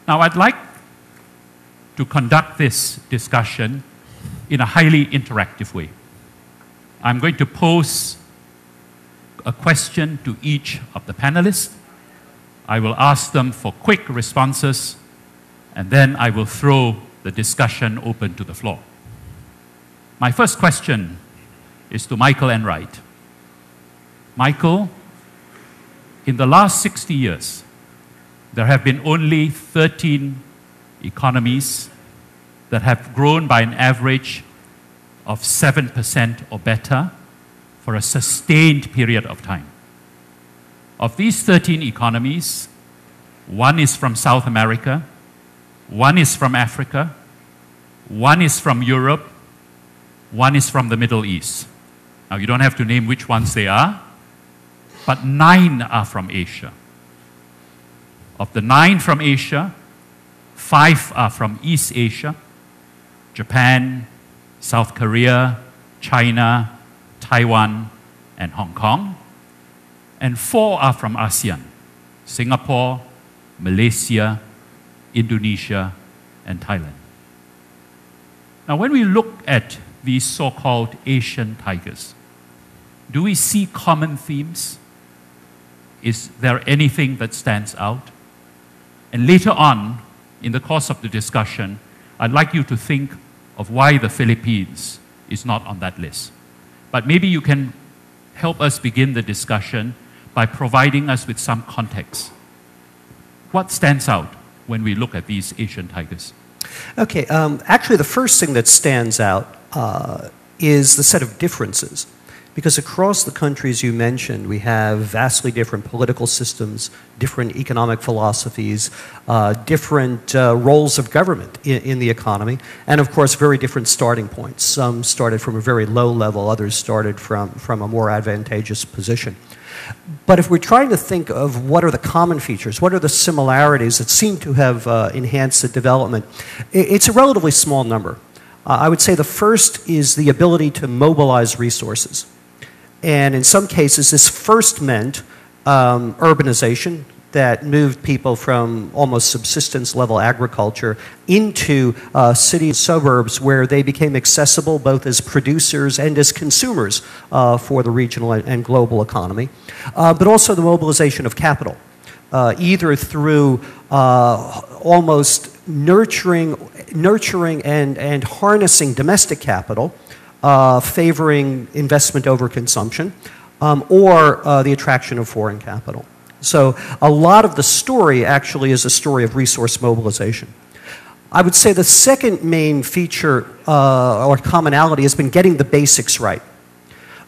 Now, I'd like to conduct this discussion in a highly interactive way. I'm going to pose a question to each of the panelists. I will ask them for quick responses, and then I will throw the discussion open to the floor. My first question is to Michael Enright. Michael, in the last 60 years, there have been only 13 economies that have grown by an average of 7% or better for a sustained period of time. Of these 13 economies, one is from South America, one is from Africa, one is from Europe, one is from the Middle East. Now, you don't have to name which ones they are, but 9 are from Asia. Of the 9 from Asia, 5 are from East Asia: Japan, South Korea, China, Taiwan, and Hong Kong. And 4 are from ASEAN: Singapore, Malaysia, Indonesia, and Thailand. Now, when we look at these so-called Asian tigers, do we see common themes? Is there anything that stands out? And later on, in the course of the discussion, I'd like you to think of why the Philippines is not on that list. But maybe you can help us begin the discussion by providing us with some context. What stands out when we look at these Asian tigers? Okay, actually the first thing that stands out is the set of differences. Because across the countries you mentioned, we have vastly different political systems, different economic philosophies, different roles of government in the economy, and of course very different starting points. Some started from a very low level, others started from a more advantageous position. But if we're trying to think of what are the common features, what are the similarities that seem to have enhanced the development, it's a relatively small number. I would say the first is the ability to mobilize resources. And in some cases, this first meant urbanization that moved people from almost subsistence level agriculture into city suburbs where they became accessible both as producers and as consumers for the regional and global economy. But also the mobilization of capital, either through almost nurturing and harnessing domestic capital, favoring investment over consumption, or the attraction of foreign capital. So a lot of the story actually is a story of resource mobilization. I would say the second main feature or commonality has been getting the basics right.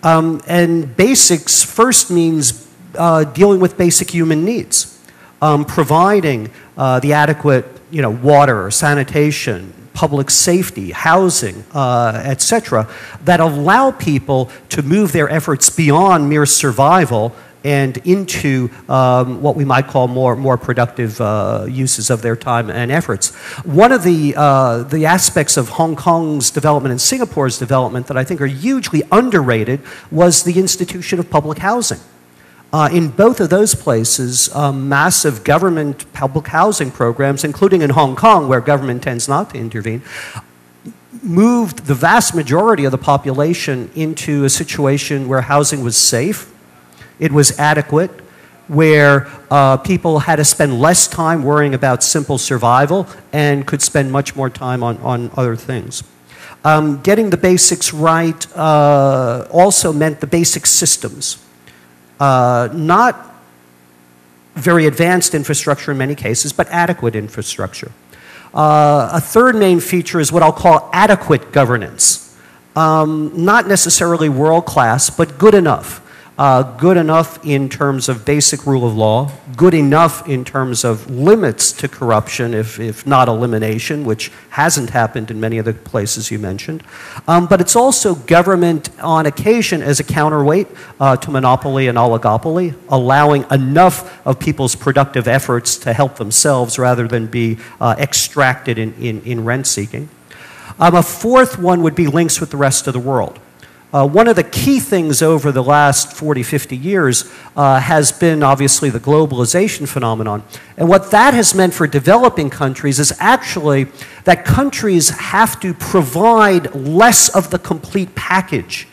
And basics first means dealing with basic human needs, providing the adequate water, sanitation, public safety, housing, etc., that allow people to move their efforts beyond mere survival and into what we might call more productive uses of their time and efforts. One of the aspects of Hong Kong's development and Singapore's development that I think are hugely underrated was the institution of public housing. In both of those places, massive government public housing programs, including in Hong Kong, where government tends not to intervene, moved the vast majority of the population into a situation where housing was safe, it was adequate, where people had to spend less time worrying about simple survival and could spend much more time on other things. Getting the basics right also meant the basic systems. Not very advanced infrastructure in many cases, but adequate infrastructure. A third main feature is what I'll call adequate governance. Not necessarily world-class, but good enough. Good enough in terms of basic rule of law, good enough in terms of limits to corruption, if not elimination, which hasn't happened in many of the places you mentioned. But it's also government on occasion as a counterweight to monopoly and oligopoly, allowing enough of people's productive efforts to help themselves rather than be extracted in rent seeking. A fourth one would be links with the rest of the world. One of the key things over the last 40, 50 years has been obviously the globalization phenomenon. And what that has meant for developing countries is actually that countries have to provide less of the complete package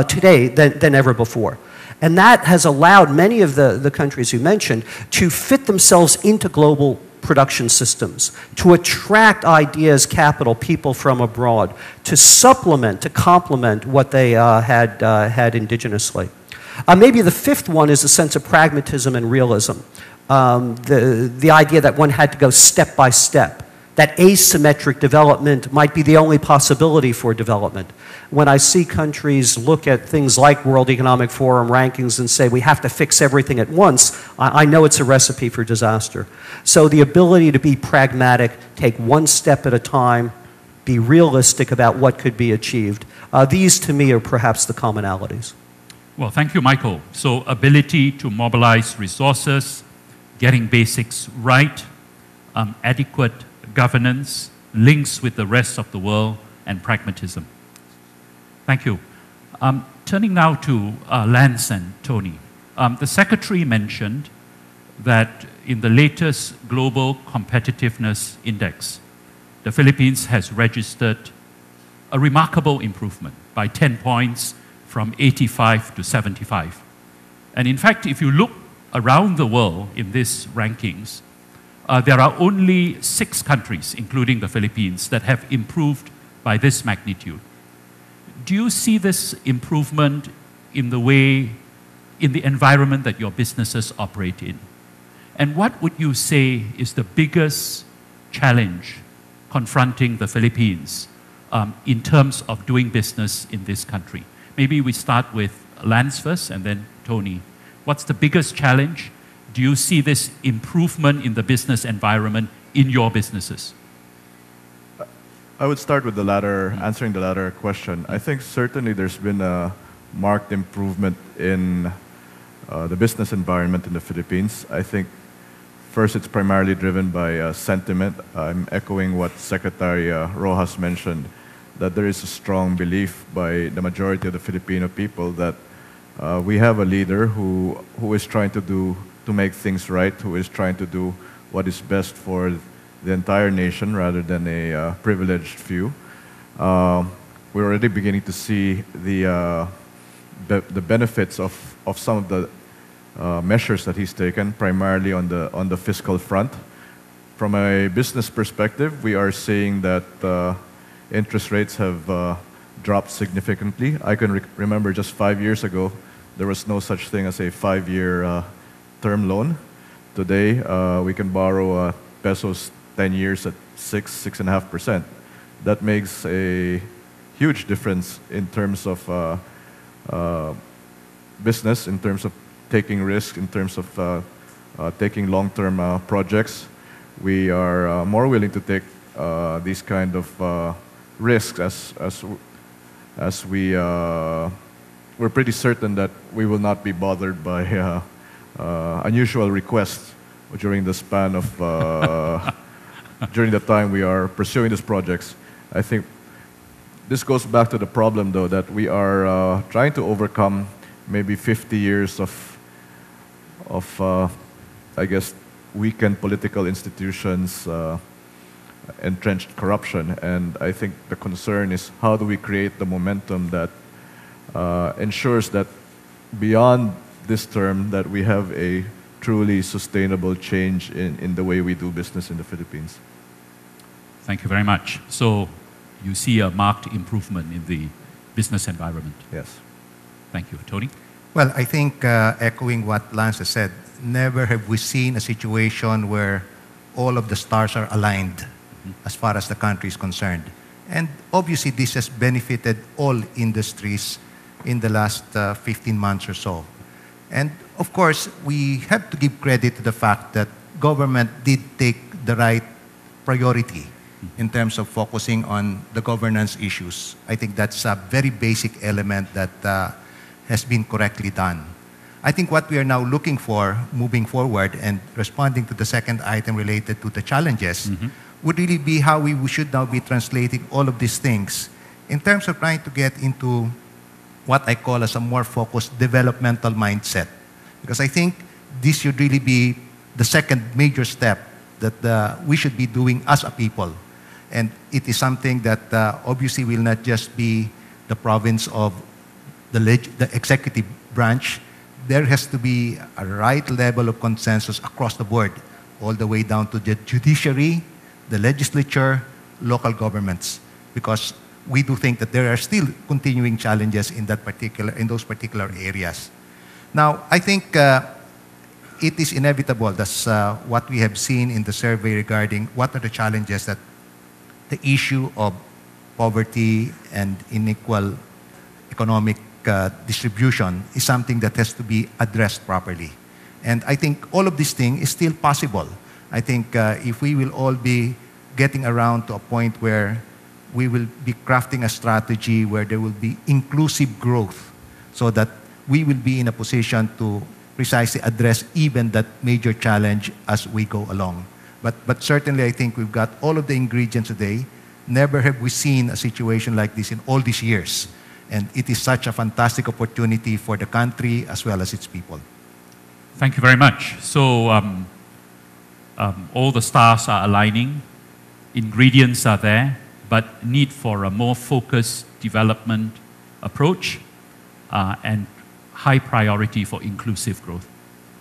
today than ever before. And that has allowed many of the countries you mentioned to fit themselves into global production systems, to attract ideas, capital, people from abroad, to supplement, to complement what they had indigenously. Maybe the fifth one is a sense of pragmatism and realism. The idea that one had to go step by step, that asymmetric development might be the only possibility for development. When I see countries look at things like World Economic Forum rankings and say we have to fix everything at once, I know it's a recipe for disaster. So the ability to be pragmatic, take one step at a time, be realistic about what could be achieved, these to me are perhaps the commonalities. Well, thank you, Michael. So ability to mobilize resources, getting basics right, adequate governance, links with the rest of the world, and pragmatism. Thank you. Turning now to Lance and Tony. The Secretary mentioned that in the latest Global Competitiveness Index, the Philippines has registered a remarkable improvement by 10 points from 85 to 75. And in fact, if you look around the world in these rankings, there are only 6 countries, including the Philippines, that have improved by this magnitude. Do you see this improvement in the environment that your businesses operate in? And what would you say is the biggest challenge confronting the Philippines in terms of doing business in this country? Maybe we start with Lance first and then Tony. What's the biggest challenge? Do you see this improvement in the business environment in your businesses? I would start with the latter, answering the latter question. I think certainly there's been a marked improvement in the business environment in the Philippines. I think first it's primarily driven by sentiment. I'm echoing what Secretary Rojas mentioned, that there is a strong belief by the majority of the Filipino people that we have a leader who is trying to make things right, who is trying to do what is best for the entire nation rather than a privileged few. We're already beginning to see the benefits of some of the measures that he's taken, primarily on the fiscal front. From a business perspective, we are seeing that interest rates have dropped significantly. I can remember just 5 years ago, there was no such thing as a 5-year term loan. Today, we can borrow pesos 10 years at 6.5%. That makes a huge difference in terms of business, in terms of taking risks, in terms of taking long-term projects. We are more willing to take these kind of risks as we're pretty certain that we will not be bothered by unusual requests during the span of during the time we are pursuing these projects. I think this goes back to the problem, though, that we are trying to overcome maybe 50 years of I guess, weakened political institutions, entrenched corruption. And I think the concern is how do we create the momentum that ensures that beyond this term that we have a truly sustainable change in the way we do business in the Philippines. Thank you very much. So you see a marked improvement in the business environment. Yes. Thank you. Tony? Well, I think echoing what Lance has said, never have we seen a situation where all of the stars are aligned as far as the country is concerned. And obviously this has benefited all industries in the last 15 months or so. And of course, we have to give credit to the fact that government did take the right priority in terms of focusing on the governance issues. I think that's a very basic element that has been correctly done. I think what we are now looking for moving forward and responding to the second item related to the challenges would really be how we should now be translating all of these things in terms of trying to get into what I call as a more focused developmental mindset. Because I think this should really be the second major step that we should be doing as a people. And it is something that obviously will not just be the province of the executive branch. There has to be a right level of consensus across the board, all the way down to the judiciary, the legislature, local governments, because we do think that there are still continuing challenges in those particular areas. Now, I think it is inevitable. That's what we have seen in the survey regarding what are the challenges that the issue of poverty and unequal economic distribution is something that has to be addressed properly. And I think all of these things is still possible. I think if we will all be getting around to a point where we will be crafting a strategy where there will be inclusive growth so that we will be in a position to precisely address even that major challenge as we go along. But certainly I think we've got all of the ingredients today. Never have we seen a situation like this in all these years. And it is such a fantastic opportunity for the country as well as its people. Thank you very much. So all the stars are aligning, ingredients are there, but need for a more focused development approach and high priority for inclusive growth.